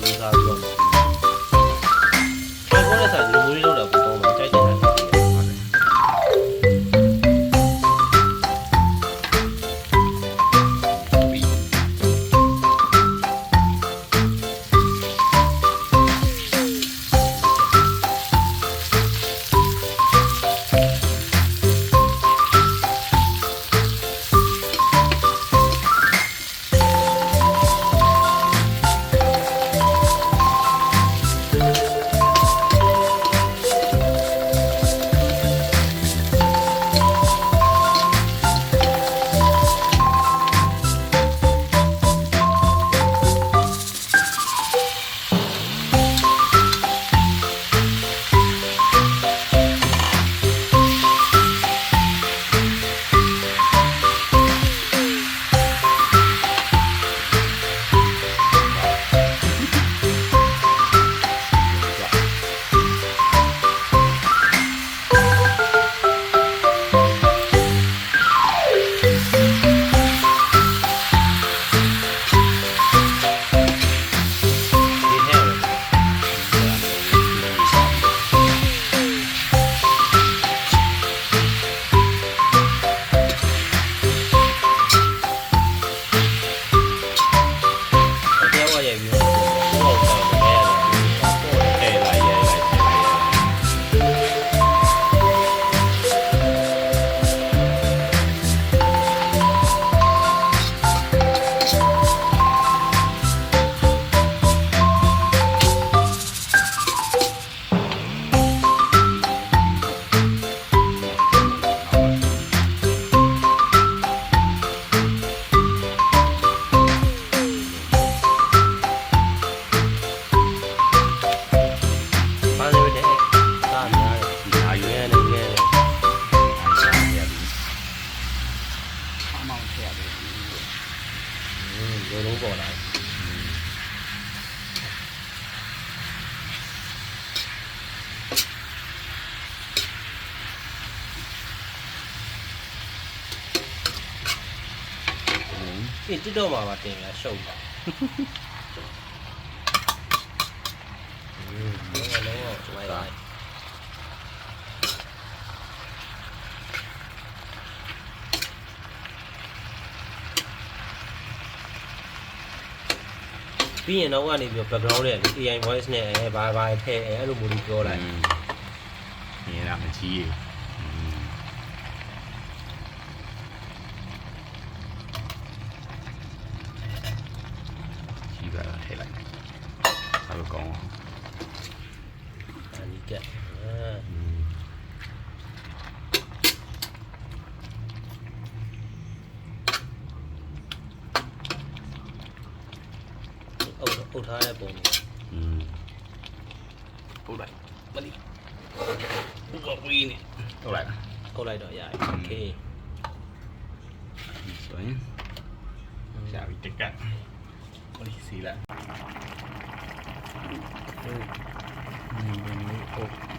လူစားပြီးတော့ပြောတဲ့ဆိုင်လူမျိုးလေးလောက်တော့ပုံမှန်ကြိုက်တယ်လုံးပေါ်လာဒီတိတော့မှာပါတင်ရရှုပ်ပါလုံးဝကျွန်မရိုက်ပြီးရင်တော့ကနေပြီး background နဲ့ AI voice နဲ့ဘာထည့်အဲ့လိုမျိုးပြောလိုက်နေရမကြီးရေကြီးပါထည့်လိုက်အဲ့လိုကောင်းအနိကပုတ်ထားတဲ့ပုံပုတ်လိုက်မလီပုတ်ဝီးနေပုတ်လိုက်ပုတ်လိုက်တော့ရတယ်โอเคဆိုရင်ရှာပြီးတက်ကတ်မလီစီလိုက်နေနေပုတ်